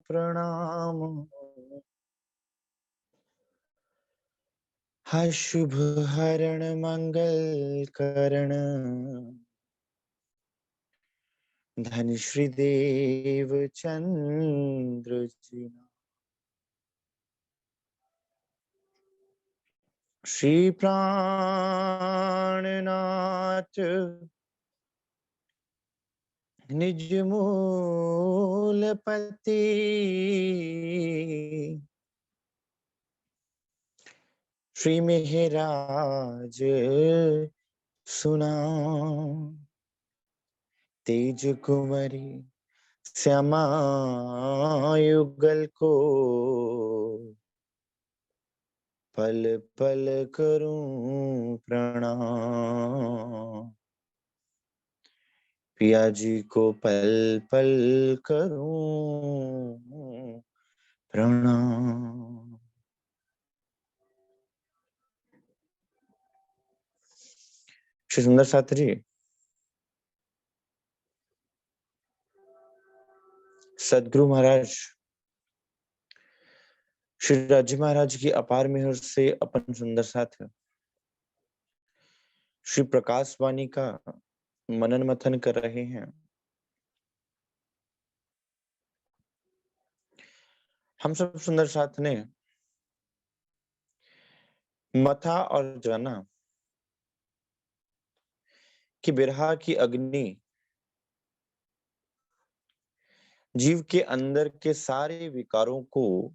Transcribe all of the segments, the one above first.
प्रणाम। हा शुभ हरण मंगल करण, धन श्री देव चंद्र जी। श्री प्राणनाथ निज मूलपति, श्री मेहराज सुनाओ, तेज कुमरी श्यामा युगल को, पल पल करूं प्रणाम। पिया जी को पल पल करूं प्रणाम। श्री सुंदर शास्त्री जी, सदगुरु महाराज श्री राजी महाराज की अपार मेहर से अपन सुंदर साथ श्री प्रकाश वाणी का मनन मथन कर रहे हैं। हम सब सुंदर साथ ने मथा और जाना कि बिरहा की अग्नि जीव के अंदर के सारे विकारों को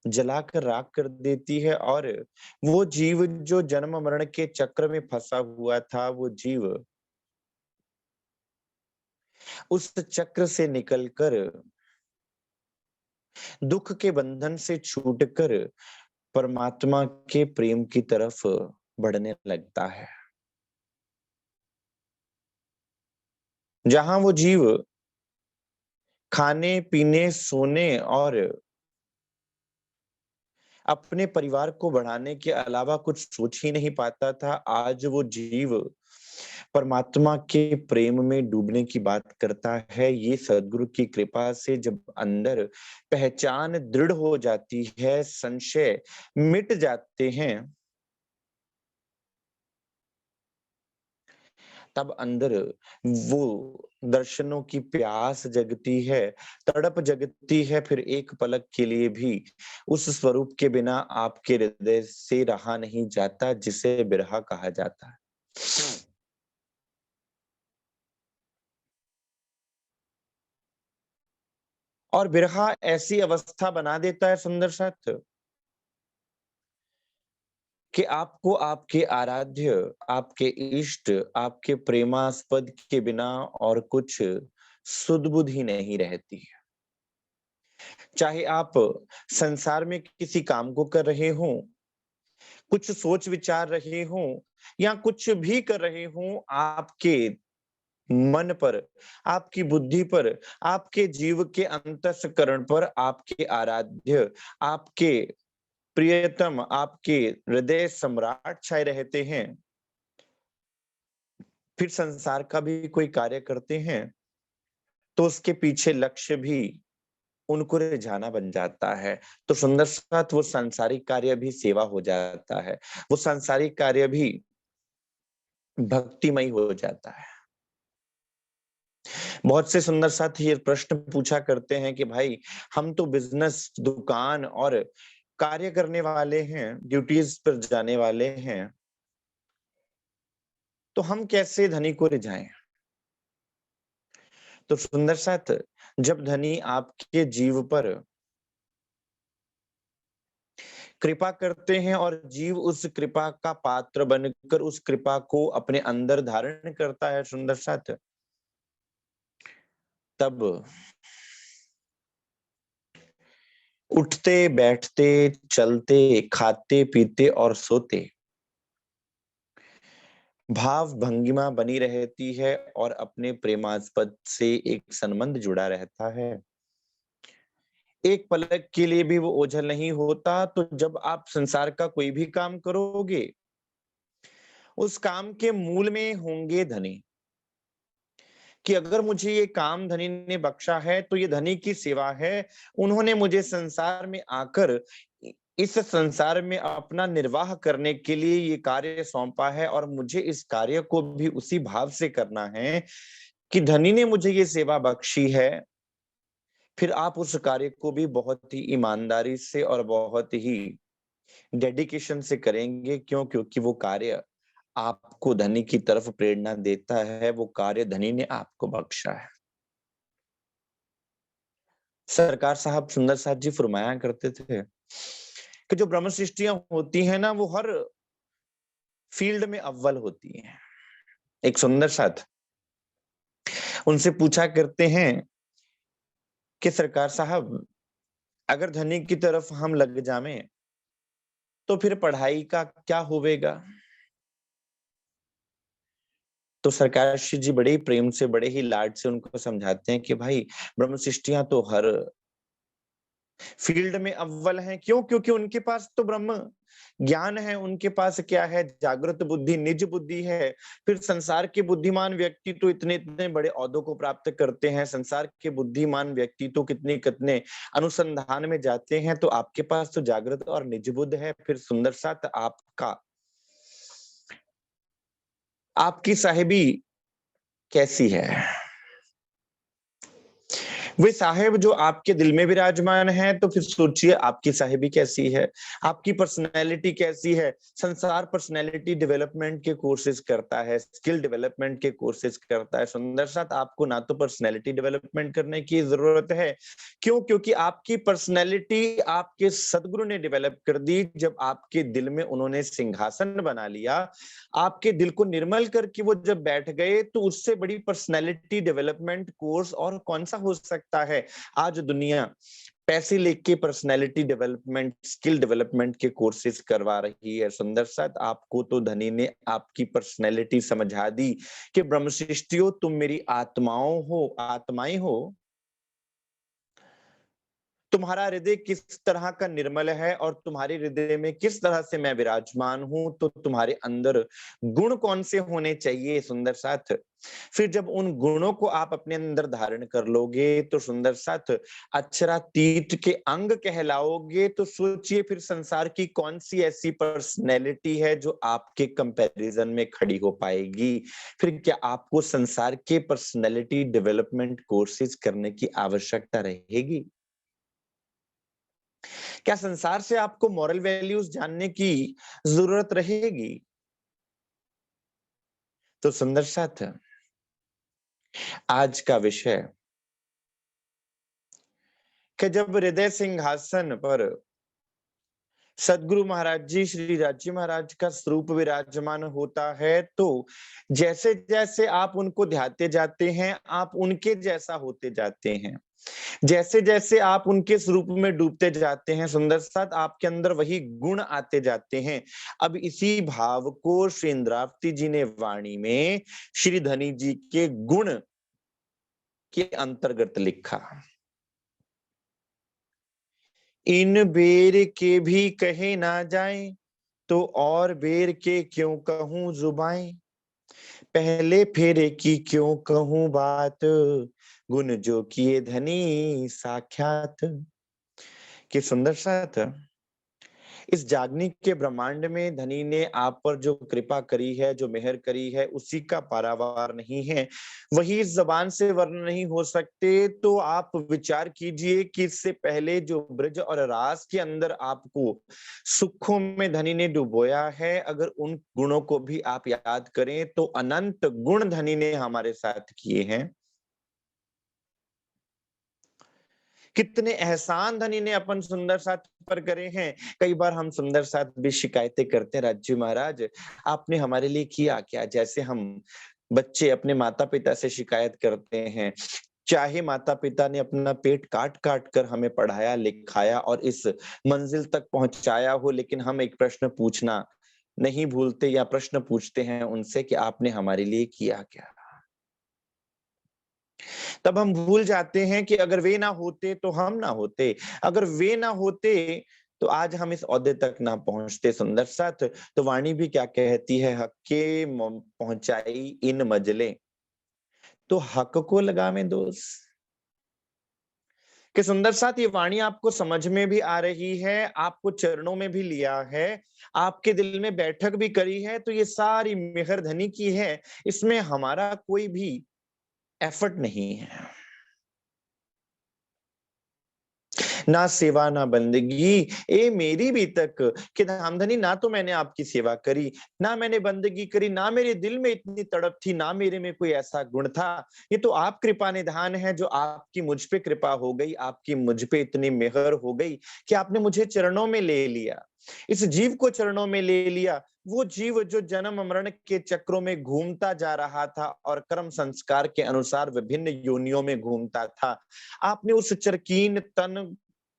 जलाकर राख कर देती है, और वो जीव जो जन्म मरण के चक्र में फंसा हुआ था, वो जीव उस चक्र से निकलकर दुख के बंधन से छूटकर परमात्मा के प्रेम की तरफ बढ़ने लगता है। जहां वो जीव खाने पीने सोने और अपने परिवार को बढ़ाने के अलावा कुछ सोच ही नहीं पाता था, आज वो जीव परमात्मा के प्रेम में डूबने की बात करता है। ये सद्गुरु की कृपा से जब अंदर पहचान दृढ़ हो जाती है, संशय मिट जाते हैं, तब अंदर वो दर्शनों की प्यास जगती है, तड़प जगती है। फिर एक पलक के लिए भी उस स्वरूप के बिना आपके हृदय से रहा नहीं जाता, जिसे बिरहा कहा जाता है। और बिरहा ऐसी अवस्था बना देता है सुंदर साथ कि आपको आपके आराध्य, आपके इष्ट, आपके प्रेमास्पद के बिना और कुछ सुध बुध ही नहीं रहती है। चाहे आप संसार में किसी काम को कर रहे हो, कुछ सोच विचार रहे हो, या कुछ भी कर रहे हो, आपके मन पर, आपकी बुद्धि पर, आपके जीव के अंतःकरण पर आपके आराध्य, आपके प्रियतम, आपके हृदय सम्राट छाए रहते हैं। फिर संसार का भी कोई कार्य करते हैं तो उसके पीछे लक्ष्य भी उनको रिझाना बन जाता है। तो सुंदर साथ वो सांसारिक कार्य भी सेवा हो जाता है, वो सांसारिक कार्य भी भक्तिमय हो जाता है। बहुत से सुंदर साथी ये प्रश्न पूछा करते हैं कि भाई, हम तो बिजनेस, दुकान और कार्य करने वाले हैं, ड्यूटीज पर जाने वाले हैं, तो हम कैसे धनी को रिझाएं? तो सुंदर साथ, जब धनी आपके जीव पर कृपा करते हैं और जीव उस कृपा का पात्र बनकर उस कृपा को अपने अंदर धारण करता है सुंदर साथ, तब उठते बैठते चलते खाते पीते और सोते भाव भंगिमा बनी रहती है, और अपने प्रेमास्पद से एक संबंध जुड़ा रहता है। एक पलक के लिए भी वो ओझल नहीं होता। तो जब आप संसार का कोई भी काम करोगे, उस काम के मूल में होंगे धनी, कि अगर मुझे ये काम धनी ने बख्शा है तो ये धनी की सेवा है। उन्होंने मुझे संसार में आकर इस संसार में अपना निर्वाह करने के लिए ये कार्य सौंपा है और मुझे इस कार्य को भी उसी भाव से करना है कि धनी ने मुझे ये सेवा बख्शी है। फिर आप उस कार्य को भी बहुत ही ईमानदारी से और बहुत ही डेडिकेशन से करेंगे। क्यों? क्योंकि वो कार्य आपको धनी की तरफ प्रेरणा देता है, वो कार्य धनी ने आपको बख्शा है। सरकार साहब सुंदर साथ जी फरमाया करते थे कि जो ब्रह्म सृष्टियां होती हैं ना, वो हर फील्ड में अव्वल होती हैं। एक सुंदर साथ उनसे पूछा करते हैं कि सरकार साहब, अगर धनी की तरफ हम लग जावें तो फिर पढ़ाई का क्या होवेगा? तो सरकार श्री जी बड़े ही प्रेम से, बड़े ही लाड से उनको समझाते हैं कि भाई, ब्रह्म सृष्टियां तो हर फील्ड में अव्वल हैं। क्यों? क्योंकि उनके पास तो ब्रह्म ज्ञान है, उनके पास क्या है? जागृत बुद्धि, निज बुद्धि है। फिर संसार के बुद्धिमान व्यक्ति तो इतने इतने बड़े ओहदों को प्राप्त करते हैं, संसार के बुद्धिमान व्यक्ति तो कितने कितने अनुसंधान में जाते हैं, तो आपके पास तो जागृत और निज बुद्ध है। फिर सुंदर साथ आपकी साहिबी कैसी है? वे साहेब जो आपके दिल में विराजमान है, तो फिर सोचिए आपकी साहिबी कैसी है, आपकी पर्सनैलिटी कैसी है। संसार पर्सनैलिटी डेवलपमेंट के कोर्सेज करता है, स्किल डेवलपमेंट के कोर्सेज करता है। सुंदर साथ आपको ना तो पर्सनैलिटी डेवलपमेंट करने की जरूरत है। क्यों? क्योंकि आपकी पर्सनैलिटी आपके सदगुरु ने डेवलप कर दी। जब आपके दिल में उन्होंने सिंहासन बना लिया, आपके दिल को निर्मल करके वो जब बैठ गए, तो उससे बड़ी पर्सनैलिटी डेवलपमेंट कोर्स और कौन सा हो सकता है? आज दुनिया पैसे लेके पर्सनैलिटी डेवलपमेंट, स्किल डेवलपमेंट के कोर्सेज करवा रही है। सुंदर साथ आपको तो धनी ने आपकी पर्सनैलिटी समझा दी कि ब्रह्म सृष्टियो, तुम मेरी आत्माएं हो। तुम्हारा हृदय किस तरह का निर्मल है और तुम्हारे हृदय में किस तरह से मैं विराजमान हूं, तो तुम्हारे अंदर गुण कौन से होने चाहिए? सुंदर साथ फिर जब उन गुणों को आप अपने अंदर धारण कर लोगे, तो सुंदर साथ अक्षरातीत के अंग कहलाओगे। तो सोचिए फिर संसार की कौन सी ऐसी पर्सनैलिटी है जो आपके कंपैरिजन में खड़ी हो पाएगी? फिर क्या आपको संसार के पर्सनैलिटी डेवलपमेंट कोर्सेज करने की आवश्यकता रहेगी? क्या संसार से आपको मॉरल वैल्यूज जानने की जरूरत रहेगी? तो सुंदर साथ आज का विषय कि जब हृदय सिंहासन पर सदगुरु महाराज जी, श्री राजी महाराज का स्वरूप विराजमान होता है, तो जैसे जैसे आप उनको ध्याते जाते हैं, आप उनके जैसा होते जाते हैं। जैसे जैसे आप उनके स्वरूप में डूबते जाते हैं, सुंदर साथ आपके अंदर वही गुण आते जाते हैं। अब इसी भाव को श्री इंद्रावती जी ने वाणी में श्री धनी जी के गुण के अंतर्गत लिखा। इन बेर के भी कहे ना जाए, तो और बेर के क्यों कहूं जुबाएं। पहले फेरे की क्यों कहूं बात, गुण जो किए धनी साक्षात। कि सुंदर साथ इस जागनी के ब्रह्मांड में धनी ने आप पर जो कृपा करी है, जो मेहर करी है, उसी का पारावार नहीं है। वही इस जबान से वर्ण नहीं हो सकते। तो आप विचार कीजिए कि इससे पहले जो ब्रज और रास के अंदर आपको सुखों में धनी ने डुबोया है, अगर उन गुणों को भी आप याद करें, तो अनंत गुण धनी ने हमारे साथ किए हैं। कितने एहसान धनी ने अपन सुंदर साथ पर करे हैं। कई बार हम सुंदर साथ भी शिकायतें करते हैं, राज्य महाराज आपने हमारे लिए किया क्या? जैसे हम बच्चे अपने माता पिता से शिकायत करते हैं, चाहे माता पिता ने अपना पेट काट काट कर हमें पढ़ाया लिखाया और इस मंजिल तक पहुंचाया हो, लेकिन हम एक प्रश्न पूछना नहीं भूलते या प्रश्न पूछते हैं उनसे कि आपने हमारे लिए किया क्या? तब हम भूल जाते हैं कि अगर वे ना होते तो हम ना होते, अगर वे ना होते तो आज हम इस ओहदे तक ना पहुंचते। सुंदर साथ तो वाणी भी क्या कहती है, हक्के पहुंचाई इन मजले, तो हक को लगावे दोष। कि सुंदर साथ ये वाणी आपको समझ में भी आ रही है, आपको चरणों में भी लिया है, आपके दिल में बैठक भी करी है, तो ये सारी मेहर धनी की है, इसमें हमारा कोई भी एफर्ट नहीं है। ना सेवा ना बंदगी ए मेरी भी तक, कि धामधनी ना तो मैंने आपकी सेवा करी, ना मैंने बंदगी करी, ना मेरे दिल में इतनी तड़प थी, ना मेरे में कोई ऐसा गुण था। ये तो आप कृपा निधान है, जो आपकी मुझ पे कृपा हो गई, आपकी मुझ पे इतनी मेहर हो गई कि आपने मुझे चरणों में ले लिया, इस जीव को चरणों में ले लिया। वो जीव जो जन्म मरण के चक्रों में घूमता जा रहा था और कर्म संस्कार के अनुसार विभिन्न योनियों में घूमता था, आपने उस चरकीन तन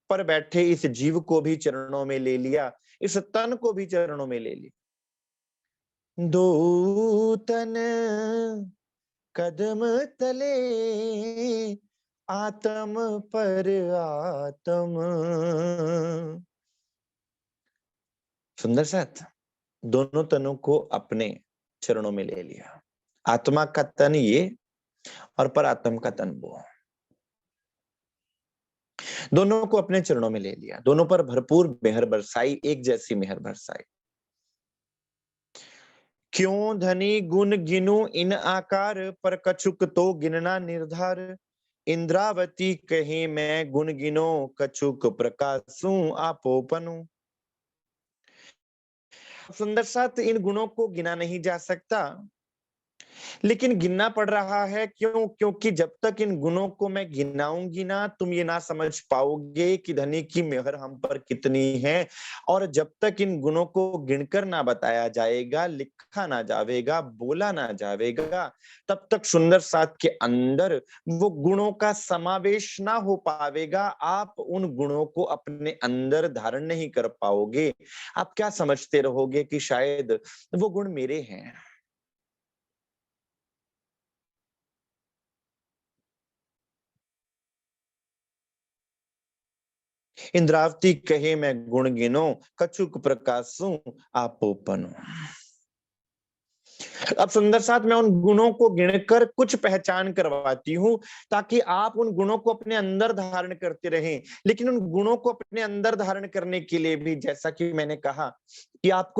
पर बैठे इस जीव को भी चरणों में ले लिया, इस तन को भी चरणों में ले लिया। दो तन कदम तले, आत्म पर आत्म। सुंदर साथ, दोनों तनों को अपने चरणों में ले लिया। आत्मा का तन ये और पर आत्म का तन वो, दोनों को अपने चरणों में ले लिया, दोनों पर भरपूर मेहर बरसाई, एक जैसी मेहर बरसाई। क्यों धनी गुण गिनूं इन आकार, पर कछुक तो गिनना निर्धार। इंद्रावती कहे मैं गुण गिनो, कछुक प्रकाशूं आपोपनु। सुंदर साथ, इन गुणों को गिना नहीं जा सकता, लेकिन गिनना पड़ रहा है। क्यों? क्योंकि जब तक इन गुणों को मैं गिनाऊंगी ना, तुम ये ना समझ पाओगे कि धनी की मेहर हम पर कितनी है। और जब तक इन गुणों को गिनकर ना बताया जाएगा, लिखा ना जाएगा, बोला ना जाएगा, तब तक सुंदर साथ के अंदर वो गुणों का समावेश ना हो पाएगा। आप उन गुणों को अपने अंदर धारण नहीं कर पाओगे। आप क्या समझते रहोगे कि शायद वो गुण मेरे हैं। इंद्रावती कहे मैं गुण गिनो, कछुक प्रकाशूं आपोपनु। अब सुंदर साथ, मैं उन गुणों को गिनकर कुछ पहचान करवाती हूं, ताकि आप उन गुणों को अपने अंदर धारण करते रहें। लेकिन उन गुणों को अपने अंदर धारण करने के लिए भी, जैसा कि मैंने कहा, कि आप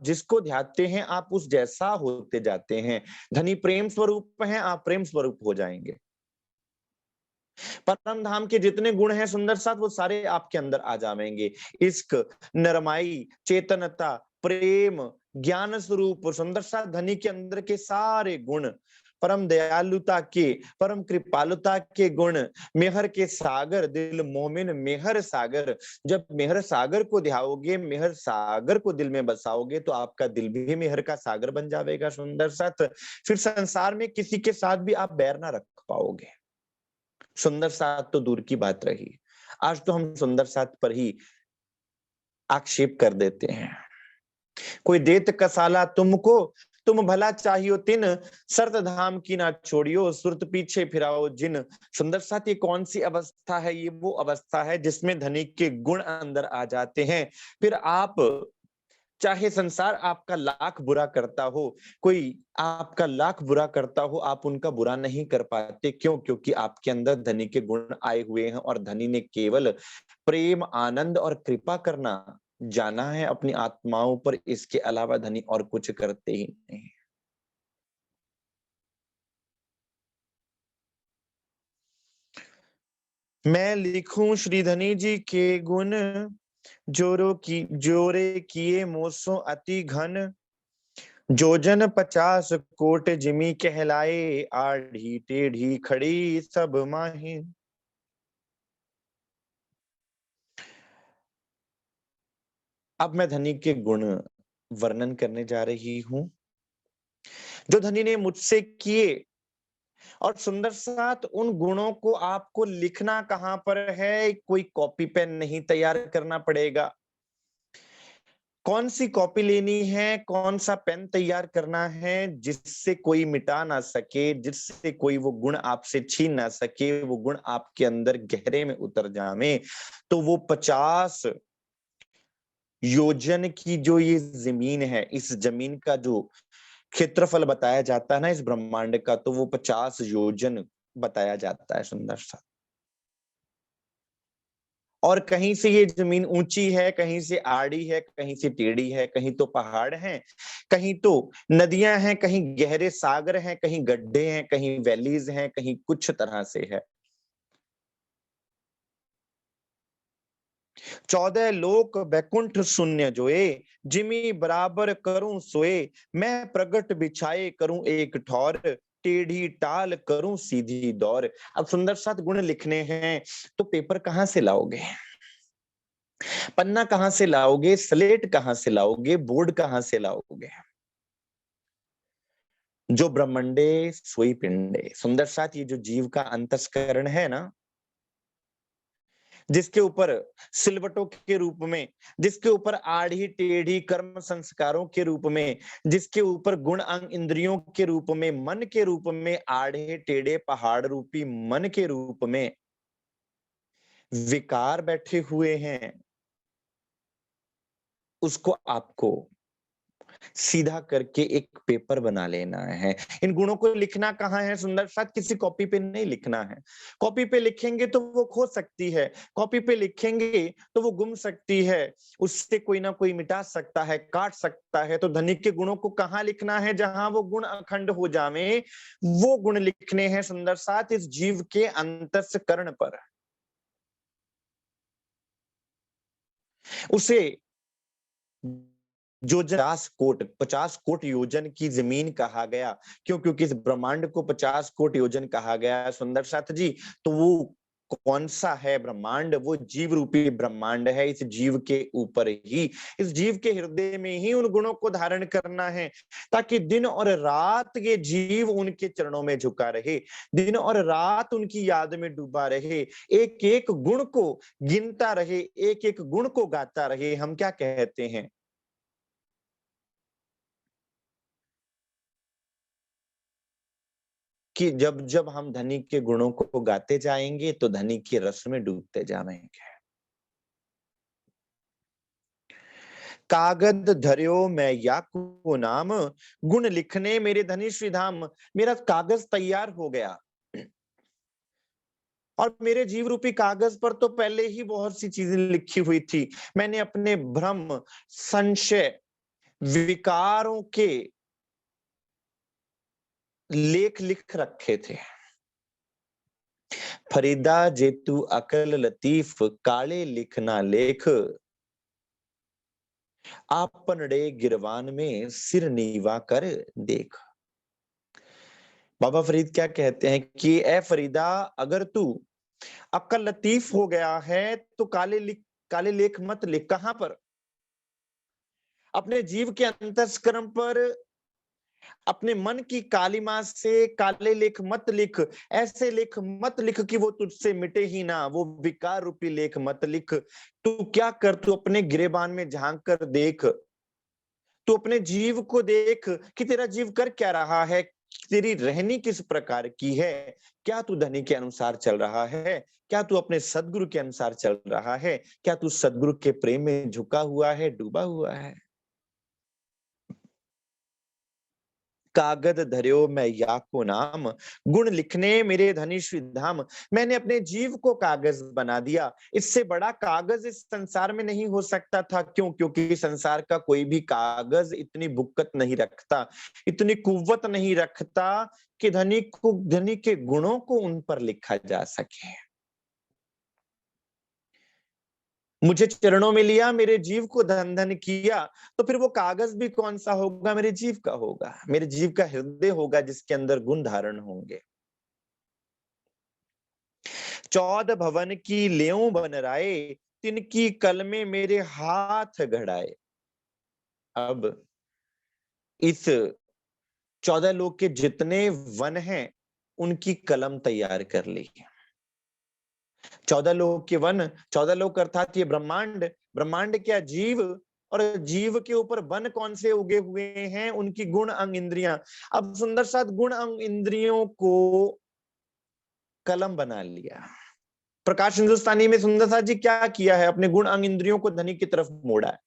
जिसको ध्याते हैं, आप उस जैसा होते जाते हैं। धनी प्रेम स्वरूप हैं, आप प्रेम स्वरूप हो जाएंगे। परम धाम के जितने गुण हैं सुंदर साथ, वो सारे आपके अंदर आ जाएंगे। इश्क, नरमाई, चेतनता, प्रेम, ज्ञान स्वरूप सुंदर साथ धनी के अंदर के सारे गुण, परम दयालुता के, परम कृपालुता के गुण, मेहर के सागर, दिल मोमिन मेहर सागर। जब मेहर सागर को ध्याओगे, मेहर सागर को दिल में बसाओगे, तो आपका दिल भी मेहर का सागर बन जाएगा सुंदर साथ। फिर संसार में किसी के साथ भी आप बैर ना रख पाओगे। सुंदर साथ तो दूर की बात रही, आज तो हम सुंदर साथ पर ही आक्षेप कर देते हैं। कोई देत कसाला तुमको, तुम भला चाहियो तिन, शर्त धाम की ना छोड़ियो, सुरत पीछे फिराओ जिन। सुंदर साथ, ये कौन सी अवस्था है? ये वो अवस्था है जिसमें धनी के गुण अंदर आ जाते हैं। फिर आप, चाहे संसार आपका लाख बुरा करता हो, कोई आपका लाख बुरा करता हो, आप उनका बुरा नहीं कर पाते। क्यों? क्योंकि आपके अंदर धनी के गुण आए हुए हैं, और धनी ने केवल प्रेम, आनंद और कृपा करना जाना है अपनी आत्माओं पर। इसके अलावा धनी और कुछ करते ही नहीं। मैं लिखूं श्री धनी जी के गुण, जोरे किए मोसो अति घन। जोजन 50 कोट जिमी कहलाए, आढ़ी टेढ़ी खड़ी सब माही। अब मैं धनी के गुण वर्णन करने जा रही हूं, जो धनी ने मुझसे किए। और सुंदर साथ, उन गुणों को आपको लिखना कहां पर है? कोई कॉपी पेन नहीं तैयार करना पड़ेगा। कौन सी कॉपी लेनी है, कौन सा पेन तैयार करना है, जिससे कोई मिटा ना सके, जिससे कोई वो गुण आपसे छीन ना सके, वो गुण आपके अंदर गहरे में उतर जावे। तो वो 50 योजन की जो ये जमीन है, इस जमीन का जो क्षेत्रफल बताया जाता है ना इस ब्रह्मांड का, तो वो 50 योजन बताया जाता है, सुंदर सा। और कहीं से ये जमीन ऊंची है, कहीं से आड़ी है, कहीं से टेढ़ी है, कहीं तो पहाड़ हैं, कहीं तो नदियां हैं, कहीं गहरे सागर हैं, कहीं गड्ढे हैं, कहीं वैलीज हैं, कहीं कुछ तरह से है। 14 लोक बैकुंठ शून्य जोए, जिमी बराबर करूं सोए, मैं प्रगट बिछाए करूं एक ठौर, टेढ़ी टाल करूं सीधी दौर। अब सुंदर सात गुण लिखने हैं तो पेपर कहां से लाओगे, पन्ना कहां से लाओगे, स्लेट कहां से लाओगे, बोर्ड कहां से लाओगे। जो ब्रह्मंडे सोई पिंडे, सुंदर साथ ये जो जीव का अंतस्करण है ना, जिसके ऊपर सिलवटों के रूप में, जिसके ऊपर आड़ी टेढ़ी कर्म संस्कारों के रूप में, जिसके ऊपर गुण अंग इंद्रियों के रूप में, मन के रूप में, आड़े टेढ़े पहाड़ रूपी मन के रूप में विकार बैठे हुए हैं, उसको आपको सीधा करके एक पेपर बना लेना है। इन गुणों को लिखना कहाँ है सुंदर साथ, किसी कॉपी पे नहीं लिखना है। कॉपी पे लिखेंगे तो वो खो सकती है, कॉपी पे लिखेंगे तो वो गुम सकती है, उससे कोई ना कोई मिटा सकता है, काट सकता है। तो धनिक के गुणों को कहाँ लिखना है, जहां वो गुण अखंड हो जावे, वो गुण लिखने हैं सुंदर साथ इस जीव के अंतस्करण पर। उसे जो 50 कोट योजन की जमीन कहा गया, क्यों? क्योंकि इस ब्रह्मांड को 50 कोट योजन कहा गया है सुंदर साथ जी। तो वो कौन सा है ब्रह्मांड? वो जीव रूपी ब्रह्मांड है। इस जीव के ऊपर ही, इस जीव के हृदय में ही उन गुणों को धारण करना है, ताकि दिन और रात ये जीव उनके चरणों में झुका रहे, दिन और रात उनकी याद में डूबा रहे, एक एक गुण को गिनता रहे, एक एक गुण को गाता रहे। हम क्या कहते हैं कि जब जब हम धनी के गुणों को गाते जाएंगे तो धनी के रस में डूबते जाएंगे। कागद धर्यो मैं या को नाम, गुण लिखने मेरे धनी श्री धाम। मेरा कागज तैयार हो गया, और मेरे जीव रूपी कागज पर तो पहले ही बहुत सी चीजें लिखी हुई थी। मैंने अपने भ्रम, संशय, विकारों के लेख लिख रखे थे। फरीदा जेतू अकल लतीफ, काले लिखना लेख, आपनड़े गिरवान में सिर नीवा कर देख। बाबा फरीद क्या कहते हैं कि ए फरीदा, अगर तू अक्ल लतीफ हो गया है तो काले लेख मत लिख। कहां पर? अपने जीव के अंतस्करण पर, अपने मन की कालिमा से काले लेख मत लिख। ऐसे लेख मत लिख कि वो तुझसे मिटे ही ना, वो विकार रूपी लेख मत लिख। तू क्या कर, तू अपने गिरेबान में झांक कर देख, तू अपने जीव को देख कि तेरा जीव कर क्या रहा है, तेरी रहनी किस प्रकार की है। क्या तू धनी के अनुसार चल रहा है? क्या तू अपने सदगुरु के अनुसार चल रहा है? क्या तू सदगुरु के प्रेम में झुका हुआ है, डूबा हुआ है? कागद धर्यो मैं या को नाम, गुण लिखने मेरे धनी श्री धाम। मैंने अपने जीव को कागज बना दिया। इससे बड़ा कागज इस संसार में नहीं हो सकता था। क्यों? क्योंकि संसार का कोई भी कागज इतनी बुक्कत नहीं रखता, इतनी कुव्वत नहीं रखता कि धनी के गुणों को उन पर लिखा जा सके। मुझे चरणों में लिया, मेरे जीव को धन धन किया, तो फिर वो कागज भी कौन सा होगा? मेरे जीव का होगा, मेरे जीव का हृदय होगा, जिसके अंदर गुण धारण होंगे। 14 भवन की लेऊ बन राय, तिनकी कलमे मेरे हाथ घड़ाए। अब इस 14 लोग के जितने वन हैं, उनकी कलम तैयार कर ली। 14 लोग के वन, 14 लोग अर्थात ये ब्रह्मांड, ब्रह्मांड क्या जीव, और जीव के ऊपर वन कौन से उगे हुए हैं? उनकी गुण अंग इंद्रियां। अब सुंदर साथ गुण अंग इंद्रियों को कलम बना लिया। प्रकाश हिंदुस्तानी में सुंदर साथ जी क्या किया है? अपने गुण अंग इंद्रियों को धनी की तरफ मोड़ा है।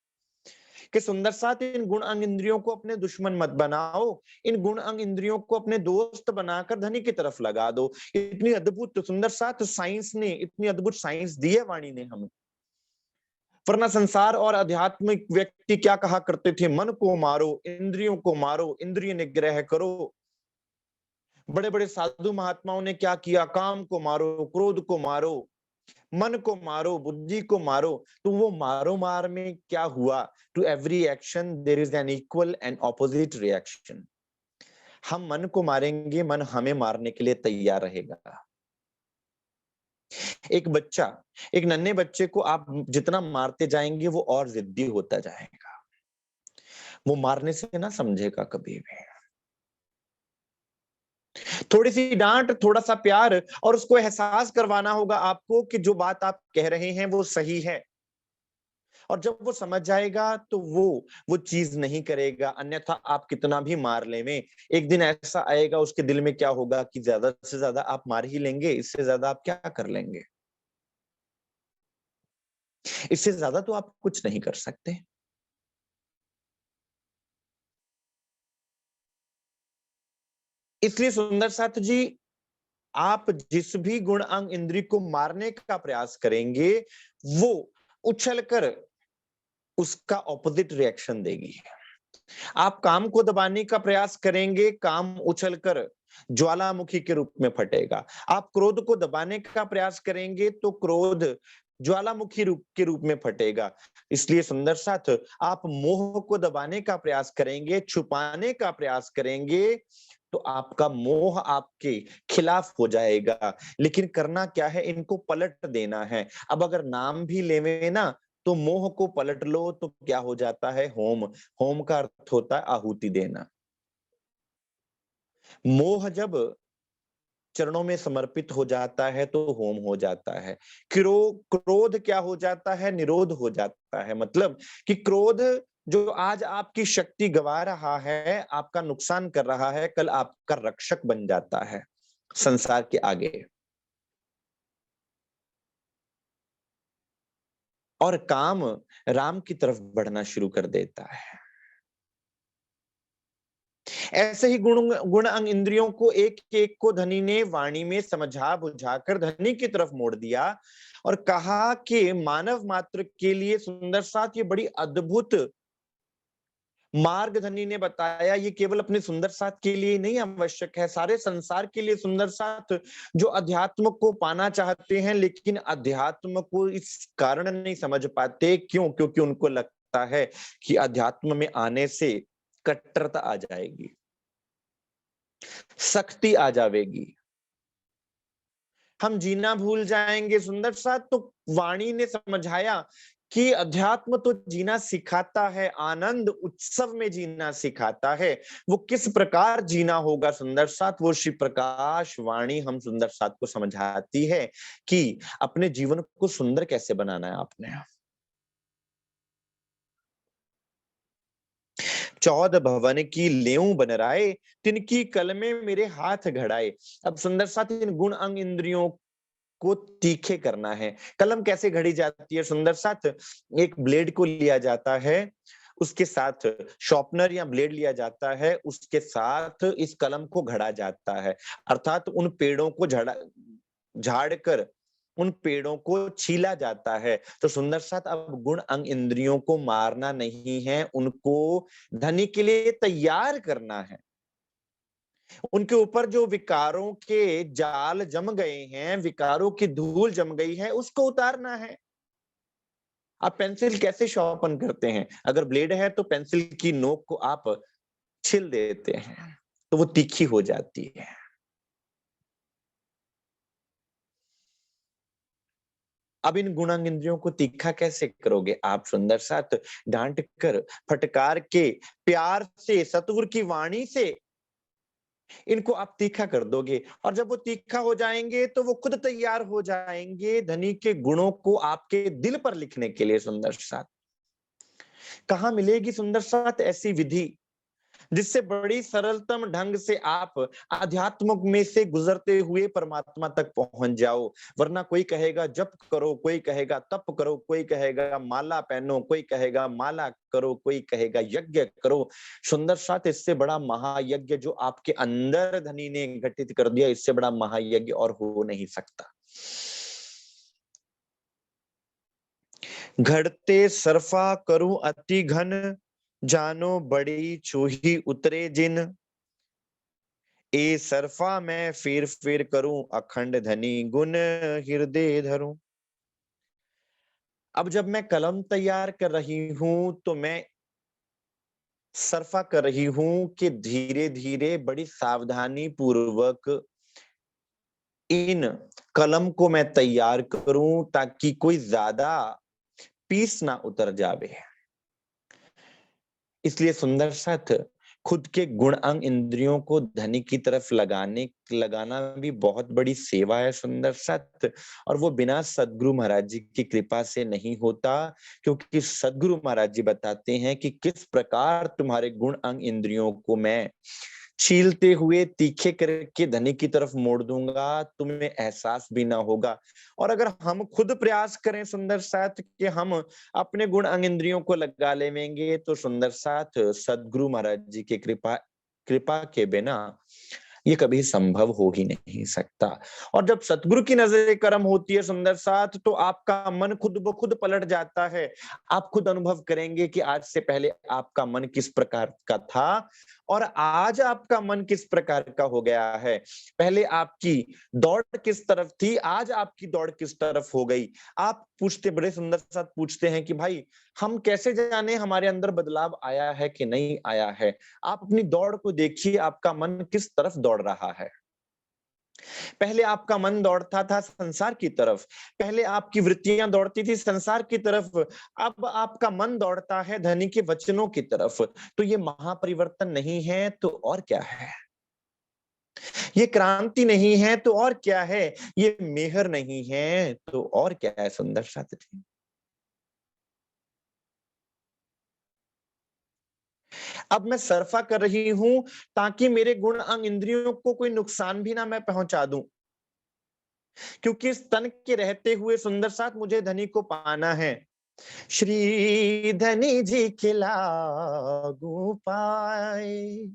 कि सुंदर साथ इन गुण अंग इंद्रियों को अपने दुश्मन मत बनाओ, इन गुण अंग इंद्रियों को अपने दोस्त बनाकर धनी की तरफ लगा दो। इतनी अद्भुत सुंदर साथ साइंस ने, इतनी अद्भुत साइंस दी है वाणी ने हमें। वरना संसार और आध्यात्मिक व्यक्ति क्या कहा करते थे, मन को मारो, इंद्रियों को मारो, इंद्रिय निग्रह करो। बड़े बड़े साधु महात्माओं ने क्या किया, काम को मारो, क्रोध को मारो, मन को मारो, बुद्धि को मारो। तो वो मारो मार में क्या हुआ, to every action there is an equal and opposite reaction. हम मन को मारेंगे, मन हमें मारने के लिए तैयार रहेगा। एक बच्चा, एक नन्हे बच्चे को आप जितना मारते जाएंगे वो और जिद्दी होता जाएगा, वो मारने से ना समझेगा कभी भी। थोड़ी सी डांट, थोड़ा सा प्यार, और उसको एहसास करवाना होगा आपको कि जो बात आप कह रहे हैं वो सही है। और जब वो समझ जाएगा तो वो चीज नहीं करेगा। अन्यथा आप कितना भी मार ले में, एक दिन ऐसा आएगा उसके दिल में क्या होगा कि ज्यादा से ज्यादा आप मार ही लेंगे, इससे ज्यादा आप क्या कर लेंगे, इससे ज्यादा तो आप कुछ नहीं कर सकते। इसलिए सुंदर साथ जी, आप जिस भी गुण अंग इंद्री को मारने का प्रयास करेंगे, वो उछलकर उसका ऑपोजिट रिएक्शन देगी। आप काम को दबाने का प्रयास करेंगे, काम उछलकर ज्वालामुखी के रूप में फटेगा। आप क्रोध को दबाने का प्रयास करेंगे तो क्रोध ज्वालामुखी रूप के रूप में फटेगा। इसलिए सुंदर साथ, आप मोह को दबाने का प्रयास करेंगे, छुपाने का प्रयास करेंगे, तो आपका मोह आपके खिलाफ हो जाएगा। लेकिन करना क्या है, इनको पलट देना है। अब अगर नाम भी लेवे ना, तो मोह को पलट लो तो क्या हो जाता है, होम। होम का अर्थ होता है आहुति देना। मोह जब चरणों में समर्पित हो जाता है तो होम हो जाता है। क्रोध क्या हो जाता है, निरोध हो जाता है। मतलब कि क्रोध जो आज आपकी शक्ति गवा रहा है, आपका नुकसान कर रहा है, कल आपका रक्षक बन जाता है संसार के आगे। और काम राम की तरफ बढ़ना शुरू कर देता है। ऐसे ही गुण गुण अंग इंद्रियों को एक एक को धनी ने वाणी में समझा बुझाकर धनी की तरफ मोड़ दिया और कहा कि मानव मात्र के लिए सुंदर साथ ये बड़ी अद्भुत मार्ग धनी ने बताया। ये केवल अपने सुंदर साथ के लिए नहीं आवश्यक है, सारे संसार के लिए सुंदर साथ जो अध्यात्म को पाना चाहते हैं लेकिन अध्यात्म को इस कारण नहीं समझ पाते। क्यों? क्योंकि उनको लगता है कि अध्यात्म में आने से कट्टरता आ जाएगी, सख्ती आ जाएगी, हम जीना भूल जाएंगे। सुंदर साथ तो वाणी ने समझाया कि अध्यात्म तो जीना सिखाता है, आनंद उत्सव में जीना सिखाता है। वो किस प्रकार जीना होगा सुंदर साथ, वो श्री प्रकाश वाणी हम सुंदर साथ को समझाती है कि अपने जीवन को सुंदर कैसे बनाना है आपने। 14 भवन की लेऊ बनराए, तिनकी कलमे मेरे हाथ घड़ाए। अब सुंदर साथ इन गुण अंग इंद्रियों को तीखे करना है। कलम कैसे घड़ी जाती है सुंदर साथ, एक ब्लेड को लिया जाता है, उसके साथ शॉर्पनर या ब्लेड लिया जाता है, उसके साथ इस कलम को घड़ा जाता है। अर्थात उन पेड़ों को झाड़ कर उन पेड़ों को छीला जाता है। तो सुंदर साथ अब गुण अंग इंद्रियों को मारना नहीं है, उनको धनी के लिए तैयार करना है। उनके ऊपर जो विकारों के जाल जम गए हैं, विकारों की धूल जम गई है, उसको उतारना है। आप पेंसिल कैसे शॉर्पन करते हैं? अगर ब्लेड है तो पेंसिल की नोक को आप छिल देते हैं, तो वो तीखी हो जाती है। अब इन गुणांग इंद्रियों को तीखा कैसे करोगे आप सुंदर साथ? डांट कर, फटकार के, प्यार से, सतगुरु की वाणी से इनको आप तीखा कर दोगे। और जब वो तीखा हो जाएंगे तो वो खुद तैयार हो जाएंगे धनी के गुणों को आपके दिल पर लिखने के लिए। सुंदर साथ कहाँ मिलेगी सुंदर साथ ऐसी विधि? जिससे बड़ी सरलतम ढंग से आप अध्यात्म में से गुजरते हुए परमात्मा तक पहुंच जाओ। वरना कोई कहेगा जप करो, कोई कहेगा तप करो, कोई कहेगा माला पहनो, कोई कहेगा माला करो, कोई कहेगा यज्ञ करो। सुंदर साथ, इससे बड़ा महायज्ञ जो आपके अंदर धनी ने घटित कर दिया, इससे बड़ा महायज्ञ और हो नहीं सकता। घड़ते सरफा करूं अति घन, जानो बड़ी चूही उतरे जिन। ए सरफा मैं फिर फिर करूं, अखंड धनी गुण हृदय धरूं। अब जब मैं कलम तैयार कर रही हूं तो मैं सरफा कर रही हूं कि धीरे धीरे बड़ी सावधानी पूर्वक इन कलम को मैं तैयार करूं, ताकि कोई ज्यादा पीस ना उतर जावे। इसलिए सुंदर साथ, खुद के गुण अंग इंद्रियों को धनी की तरफ लगाना भी बहुत बड़ी सेवा है सुंदर साथ। और वो बिना सदगुरु महाराज जी की कृपा से नहीं होता, क्योंकि सदगुरु महाराज जी बताते हैं कि किस प्रकार तुम्हारे गुण अंग इंद्रियों को मैं छीलते हुए तीखे करके धनी की तरफ मोड़ दूंगा, तुम्हें एहसास भी ना होगा। और अगर हम खुद प्रयास करें सुंदर साथ कि हम अपने गुण अंग इंद्रियों को लगा लेंगे, तो सुंदर साथ सदगुरु महाराज जी की कृपा कृपा के बिना ये कभी संभव हो ही नहीं सकता। और जब सतगुरु की नजर करम होती है सुंदर साथ, तो आपका मन खुद ब खुद पलट जाता है। आप खुद अनुभव करेंगे कि आज से पहले आपका मन किस प्रकार का था और आज आपका मन किस प्रकार का हो गया है। पहले आपकी दौड़ किस तरफ थी, आज आपकी दौड़ किस तरफ हो गई। आप पूछते, बड़े सुंदर साथ पूछते हैं कि भाई हम कैसे जाने हमारे अंदर बदलाव आया है कि नहीं आया है। आप अपनी दौड़ को देखिए, आपका मन किस तरफ दौड़ रहा है। पहले आपका मन दौड़ता था संसार की तरफ, पहले आपकी वृत्तियां दौड़ती थी संसार की तरफ, अब आपका मन दौड़ता है धनी के वचनों की तरफ। तो ये महापरिवर्तन नहीं है तो और क्या है, ये क्रांति नहीं है तो और क्या है, ये मेहर नहीं है तो और क्या है सुंदर साथी। अब मैं सर्फा कर रही हूं ताकि मेरे गुण अंग इंद्रियों को कोई नुकसान भी ना मैं पहुंचा दूं, क्योंकि इस तन के रहते हुए सुंदर साथ मुझे धनी को पाना है। श्री धनी जी के लागू पाए,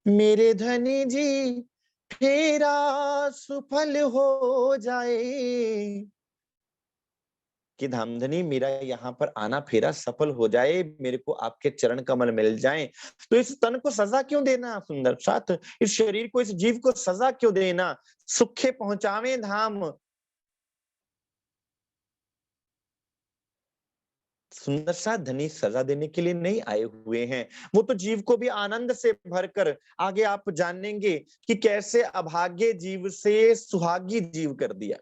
मेरे धनी जी फेरा सुफल हो जाए। कि धामधनी मेरा यहाँ पर आना फेरा सफल हो जाए, मेरे को आपके चरण कमल मिल जाएं। तो इस तन को सजा क्यों देना सुंदर साथ, इस शरीर को, इस जीव को सजा क्यों देना। सुखे पहुंचावे धाम। सुंदर साथ, धनी सजा देने के लिए नहीं आए हुए हैं, वो तो जीव को भी आनंद से भरकर, आगे आप जानेंगे कि कैसे अभागे जीव से सुहागी जीव कर दिया।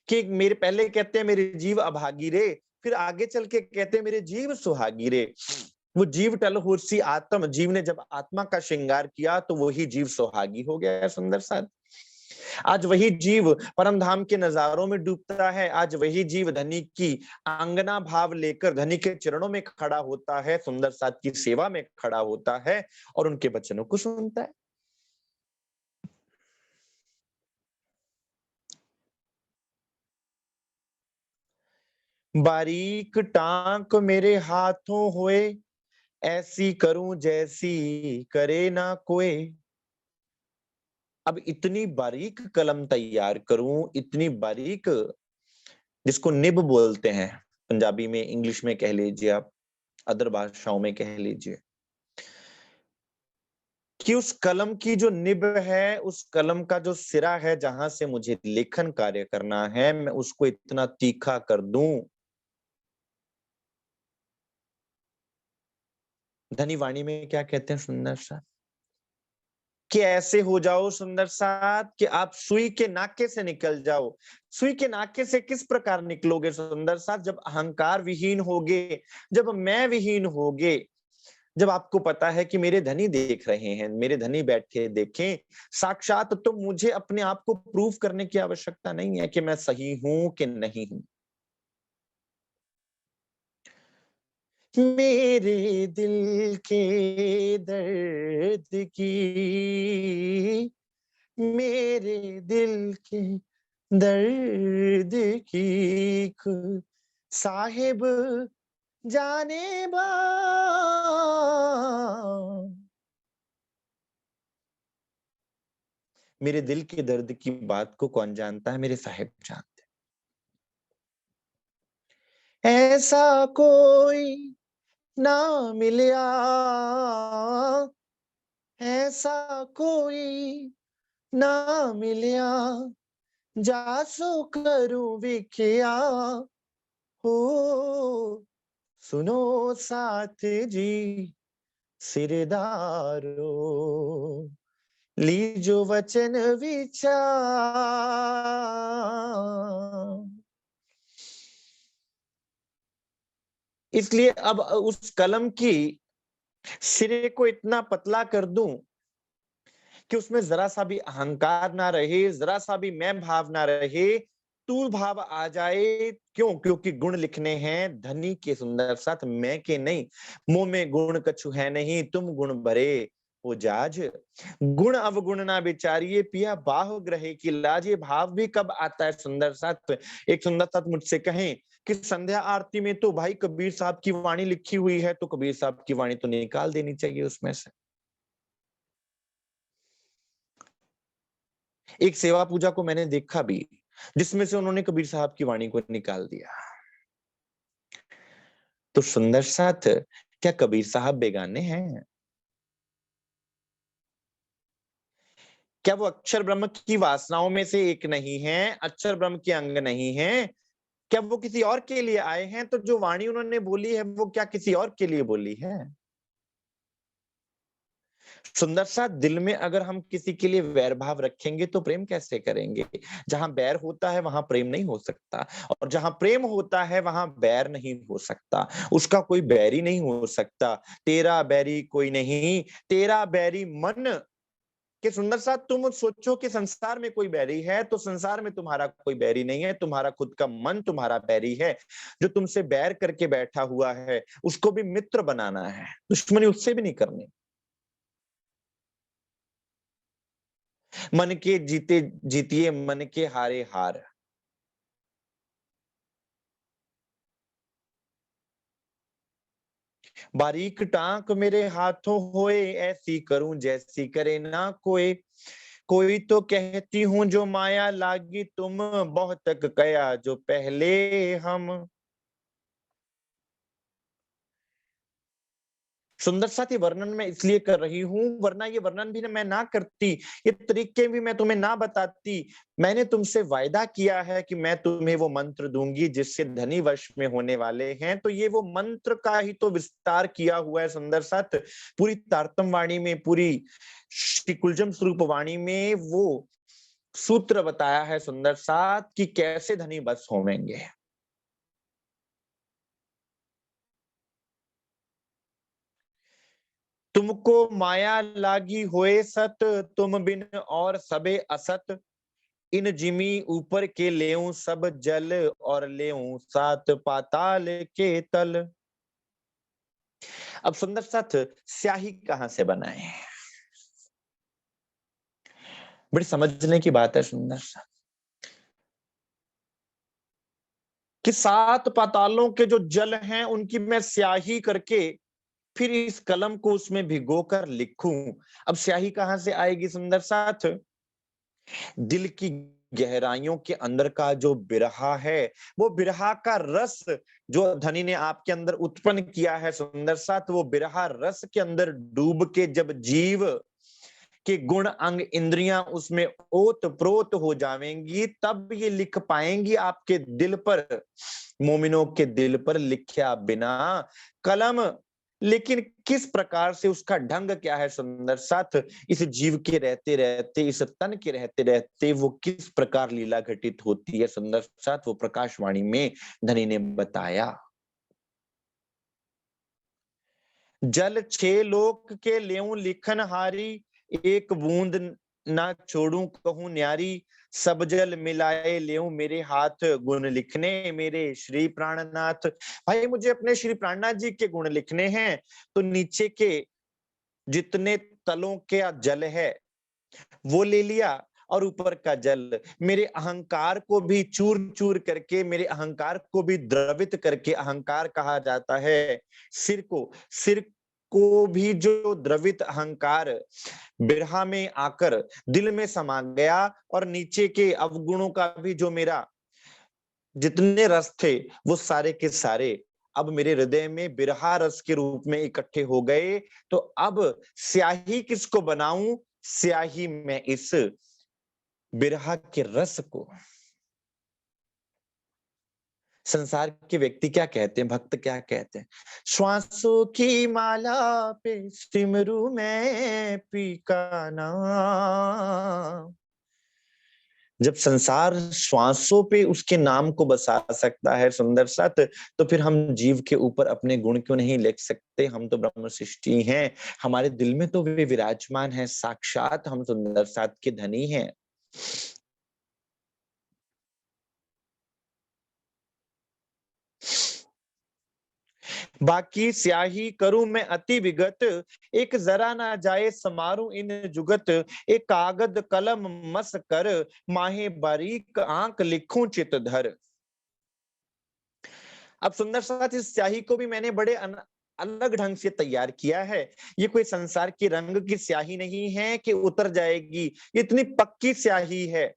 कि मेरे पहले कहते हैं मेरे जीव अभागी रे, फिर आगे चल के कहते हैं मेरे जीव सुहागी रे। वो जीव टल हुर्सी आत्म, जीव ने जब आत्मा का श्रृंगार किया तो वही जीव सुहागी हो गया है सुंदर साथ। आज वही जीव परम धाम के नजारों में डूबता है, आज वही जीव धनी की आंगना भाव लेकर धनी के चरणों में खड़ा होता है, सुंदर साथ की सेवा में खड़ा होता है और उनके वचनों को सुनता है। बारीक टांक मेरे हाथों होए, ऐसी करूं जैसी करे ना कोई। अब इतनी बारीक कलम तैयार करूं, इतनी बारीक, जिसको निब बोलते हैं पंजाबी में, इंग्लिश में कह लीजिए आप, अदर भाषाओं में कह लीजिए, कि उस कलम की जो निब है, उस कलम का जो सिरा है, जहां से मुझे लेखन कार्य करना है, मैं उसको इतना तीखा कर दूं। धनी वाणी में क्या कहते हैं सुंदर सा, कि ऐसे हो जाओ सुंदर साथ कि आप सुई के नाके से निकल जाओ। सुई के नाके से किस प्रकार निकलोगे सुंदर साथ, जब अहंकार विहीन होगे, जब मैं विहीन होगे, जब आपको पता है कि मेरे धनी देख रहे हैं, मेरे धनी बैठे देखें साक्षात, तो मुझे अपने आप को प्रूव करने की आवश्यकता नहीं है कि मैं सही हूं कि नहीं हूं। मेरे दिल के दर्द की, मेरे दिल के दर्द की खुद साहिब जाने मेरे दिल के दर्द की बात को कौन जानता है? मेरे साहिब जानते हैं। ऐसा कोई ना मिला, ऐसा कोई ना मिला, जासो करूं भी क्या हो। सुनो साथ जी सिरदारो, लीजो वचन विचार। इसलिए अब उस कलम की सिरे को इतना पतला कर दूं कि उसमें जरा सा भी अहंकार ना रहे, जरा सा भी मैं भाव ना रहे, तू भाव आ जाए। क्यों? क्योंकि गुण लिखने हैं धनी के सुंदर साथ, मैं के नहीं। मुंह में गुण कछु है नहीं, तुम गुण भरे हो जाज। गुण अवगुण ना विचारिए, पिया बाहु ग्रहे की लाज। ये भाव भी कब आता है सुंदर साथ? एक सुंदर साथ मुझसे कहें कि संध्या आरती में तो भाई कबीर साहब की वाणी लिखी हुई है, तो कबीर साहब की वाणी तो निकाल देनी चाहिए उसमें से। एक सेवा पूजा को मैंने देखा भी, जिसमें से उन्होंने कबीर साहब की वाणी को निकाल दिया। तो सुंदर साथ, क्या कबीर साहब बेगाने हैं? क्या वो अक्षर ब्रह्म की वासनाओं में से एक नहीं है? अक्षर ब्रह्म के अंग नहीं है? क्या वो किसी और के लिए आए हैं? तो जो वाणी उन्होंने बोली है वो क्या किसी और के लिए बोली है? सुंदर सा, दिल में अगर हम किसी के लिए वैर भाव रखेंगे तो प्रेम कैसे करेंगे? जहां बैर होता है वहां प्रेम नहीं हो सकता, और जहां प्रेम होता है वहां बैर नहीं हो सकता। उसका कोई बैरी नहीं हो सकता। तेरा बैरी कोई नहीं, तेरा बैरी मन। कि सुंदर सा, तुम सोचो कि संसार में कोई बैरी है, तो संसार में तुम्हारा कोई बैरी नहीं है, तुम्हारा खुद का मन तुम्हारा बैरी है। जो तुमसे बैर करके बैठा हुआ है उसको भी मित्र बनाना है, दुश्मनी उससे भी नहीं करनी। मन के जीते जीतिए, मन के हारे हार। बारीक टांक मेरे हाथों होए, ऐसी करूं जैसी करे ना कोई। कोई तो कहती हूँ जो माया लागी तुम, बहुत तक कया जो पहले हम। सुंदर साथी, वर्णन मैं इसलिए कर रही हूं, वरना ये वर्णन भी मैं ना करती, ये तरीके भी मैं तुम्हें ना बताती। मैंने तुमसे वायदा किया है कि मैं तुम्हें वो मंत्र दूंगी जिससे धनी वश में होने वाले हैं, तो ये वो मंत्र का ही तो विस्तार किया हुआ है सुंदर साथ। पूरी तारतम वाणी में, पूरी श्री कुलजम स्वरूप वाणी में वो सूत्र बताया है सुंदर साथ कि कैसे धनी बस होवेंगे। तुमको माया लागी होए सत, तुम बिन और सबे असत। इन जिमी ऊपर के लेऊं सब जल, और लेऊं सात पाताल के तल। अब सुंदर साथ, स्याही कहां से बनाए? बड़ी समझने की बात है सुंदर सा, कि सात पातालों के जो जल हैं उनकी मैं स्याही करके फिर इस कलम को उसमें भिगोकर लिखूं। अब स्याही कहां से आएगी सुंदर साथ? दिल की गहराइयों के अंदर का जो बिरहा है, वो बिरहा का रस जो धनी ने आपके अंदर उत्पन्न किया है सुंदर साथ, वो बिरहा रस के अंदर डूब के जब जीव के गुण अंग इंद्रियां उसमें ओत प्रोत हो जाएंगी, तब ये लिख पाएंगी आपके दिल पर, मोमिनों के दिल पर लिखा बिना कलम। लेकिन किस प्रकार से, उसका ढंग क्या है सुंदर साथ? इस जीव के रहते रहते, इस तन के रहते रहते वो किस प्रकार लीला घटित होती है सुंदर साथ, वो प्रकाशवाणी में धनी ने बताया। जल छे लोक के लेऊं लिखन हारी, एक बूंद ना छोड़ू कहूं न्यारी। सब जल मिलाए लेऊं मेरे हाथ, गुण लिखने मेरे श्री प्राणनाथ। भाई मुझे अपने श्री प्राणनाथ जी के गुण लिखने हैं, तो नीचे के जितने तलों के जल है वो ले लिया, और ऊपर का जल मेरे अहंकार को भी चूर चूर करके, मेरे अहंकार को भी द्रवित करके, अहंकार कहा जाता है सिर को भी जो द्रवित अहंकार बिरहा में आकर दिल में समा गया, और नीचे के अवगुणों का भी जो मेरा जितने रस थे वो सारे के सारे अब मेरे हृदय में बिरहा रस के रूप में इकट्ठे हो गए। तो अब स्याही किसको बनाऊं? स्याही में इस बिरहा के रस को। संसार के व्यक्ति क्या कहते हैं, भक्त क्या कहते हैं? श्वासों की माला पे सिमरू मैं पी का नाम। जब संसार श्वासों पे उसके नाम को बसा सकता है सुंदर साथ, तो फिर हम जीव के ऊपर अपने गुण क्यों नहीं लिख सकते? हम तो ब्रह्म सृष्टि हैं, हमारे दिल में तो वे विराजमान है साक्षात, हम सुंदर साथ के धनी हैं। बाकी स्याही करूं मैं अति विगत, एक जरा ना जाए समारूं इन जुगत। एक कागद कलम मस कर, माहे बारीक आंख लिखूं चित धर। अब सुंदर साथ इस स्याही को भी मैंने बड़े अलग ढंग से तैयार किया है। ये कोई संसार की रंग की स्याही नहीं है कि उतर जाएगी, ये इतनी पक्की स्याही है।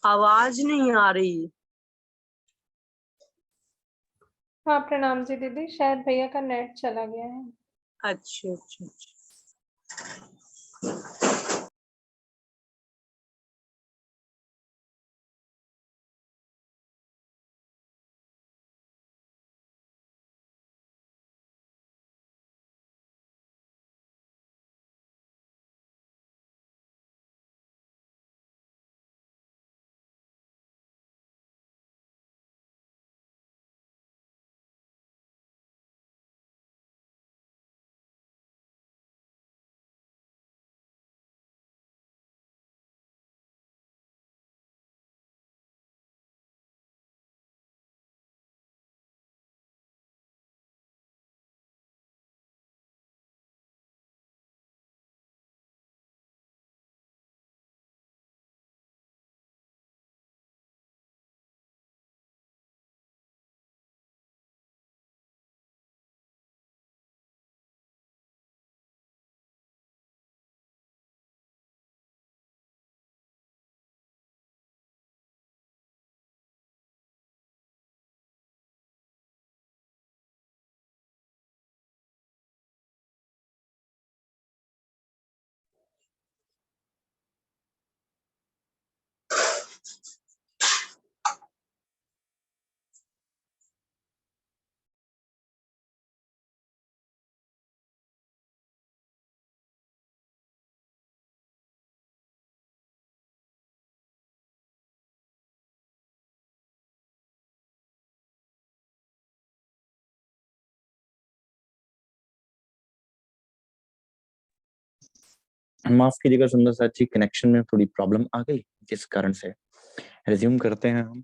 आवाज नहीं आ रही। हाँ प्रणाम जी दीदी, शायद भैया का नेट चला गया है। अच्छा अच्छा अच्छा। माफ कीजिएगा सुंदर साथ जी, कनेक्शन में थोड़ी प्रॉब्लम आ गई, जिस कारण से रिज्यूम करते हैं हम।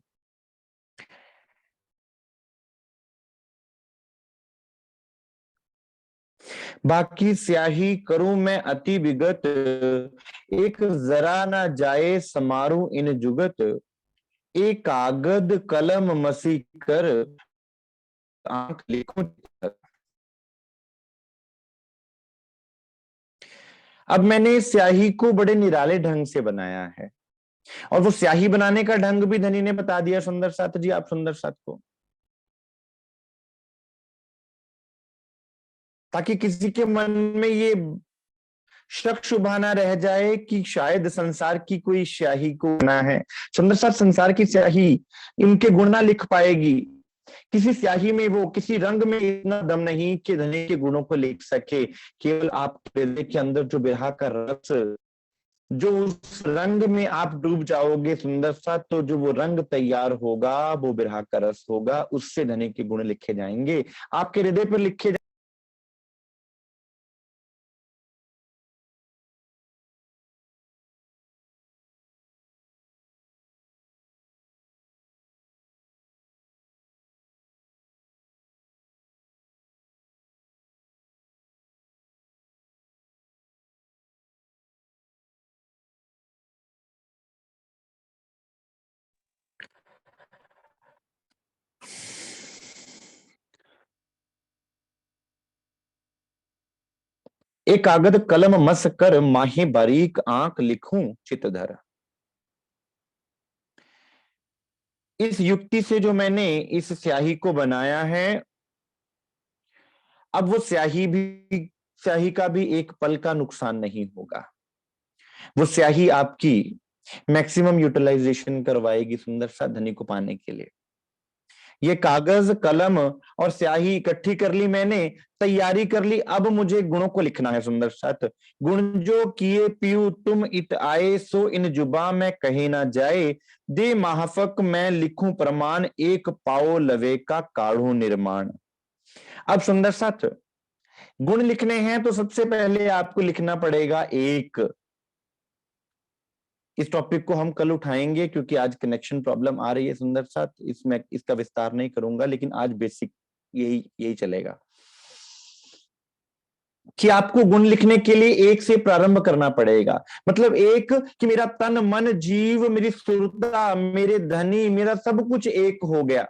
बाकी स्याही करूं मैं अति विगत, एक जरा ना जाए समारू इन जुगत, एक कागद कलम मसी कर आंख लिखूं। अब मैंने स्याही को बड़े निराले ढंग से बनाया है, और वो स्याही बनाने का ढंग भी धनी ने बता दिया सुंदर साथ जी, आप सुंदर साथ को, ताकि किसी के मन में ये शक शुबा ना रह जाए कि शायद संसार की कोई स्याही को ना है। सुंदर साथ संसार की स्याही इनके गुण ना लिख पाएगी, किसी स्याही में वो किसी रंग में इतना दम नहीं कि धनी के गुणों को लिख सके। केवल आपके हृदय के अंदर जो बिरहा का रस, जो उस रंग में आप डूब जाओगे सुंदर सा, तो जो वो रंग तैयार होगा वो बिरहा का रस होगा, उससे धनी के गुण लिखे जाएंगे, आपके हृदय पर लिखे। एक कागद कलम मस कर माही बारीक आंख लिखूं चितधर। इस युक्ति से जो मैंने इस स्याही को बनाया है, अब वो स्याही का भी एक पल का नुकसान नहीं होगा, वो स्याही आपकी मैक्सिमम यूटिलाइजेशन करवाएगी सुंदर सा धनी को पाने के लिए। ये कागज कलम और स्याही इकट्ठी कर ली मैंने, तैयारी कर ली, अब मुझे गुणों को लिखना है सुंदर साथ। गुण जो किए पीऊ तुम इत आए, सो इन जुबा में कहे ना जाए, दे माहफक मैं लिखूं प्रमाण, एक पाओ लवे का काढ़ू निर्माण। अब सुंदर साथ गुण लिखने हैं तो सबसे पहले आपको लिखना पड़ेगा एक। इस टॉपिक को हम कल उठाएंगे क्योंकि आज कनेक्शन प्रॉब्लम आ रही है सुंदर साथ, इसमें इसका विस्तार नहीं करूंगा, लेकिन आज बेसिक यही यही चलेगा कि आपको गुण लिखने के लिए एक से प्रारंभ करना पड़ेगा। मतलब एक कि मेरा तन मन जीव, मेरी सुरता, मेरे धनी, मेरा सब कुछ एक हो गया,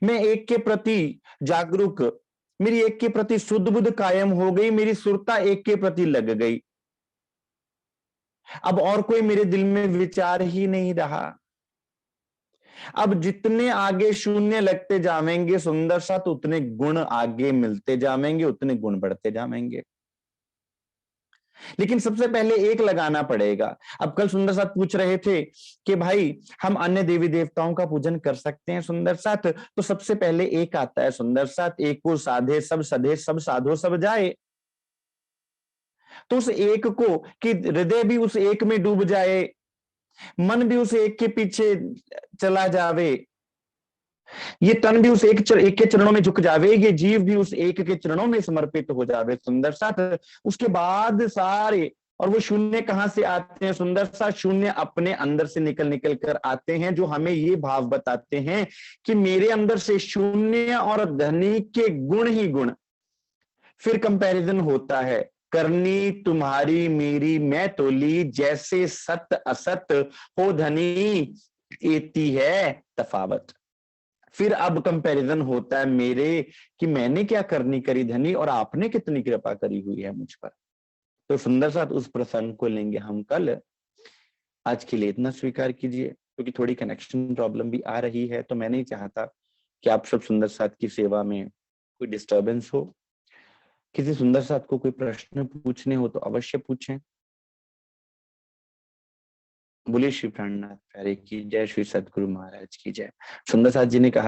मैं एक के प्रति जागरूक, मेरी एक के प्रति शुद्ध बुद्ध कायम हो गई, मेरी सुरता एक के प्रति लग गई, अब और कोई मेरे दिल में विचार ही नहीं रहा। अब जितने आगे शून्य लगते जाएंगे सुंदर सा, तो उतने गुण आगे मिलते जाएंगे, उतने गुण बढ़ते जाएंगे, लेकिन सबसे पहले एक लगाना पड़ेगा। अब कल सुंदर साथ पूछ रहे थे कि भाई हम अन्य देवी देवताओं का पूजन कर सकते हैं सुंदर साथ, तो सबसे पहले एक आता है सुंदर साथ, एक को साधे सब सधे, सब साधो सब जाए। तो उस एक को कि हृदय भी उस एक में डूब जाए, मन भी उस एक के पीछे चला जावे, ये तन भी उस एक के चरणों में झुक जावे, ये जीव भी उस एक के चरणों में समर्पित हो जावे सुंदर साथ। उसके बाद सारे, और वो शून्य कहां से आते हैं सुंदर सा, शून्य अपने अंदर से निकल निकल कर आते हैं, जो हमें ये भाव बताते हैं कि मेरे अंदर से शून्य और धनी के गुण ही गुण। फिर कंपैरिजन होता है, करनी तुम्हारी मेरी मैं तोली, जैसे सत असत हो धनी, एती है तफावत। फिर अब कंपैरिजन होता है मेरे कि मैंने क्या करनी करी धनी, और आपने कितनी कृपा करी हुई है मुझ पर। तो सुंदर साथ उस प्रसंग को लेंगे हम कल। आज के लिए इतना स्वीकार कीजिए, क्योंकि थोड़ी कनेक्शन प्रॉब्लम भी आ रही है, तो मैं नहीं चाहता कि आप सब सुंदर साथ की सेवा में कोई डिस्टर्बेंस हो। किसी सुंदर साथ को कोई प्रश्न पूछने हो तो अवश्य पूछें। बोलिए श्री प्राणनाथ प्यारे की जय, श्री सदगुरु महाराज की जय। सुंदर साथ जी ने कहा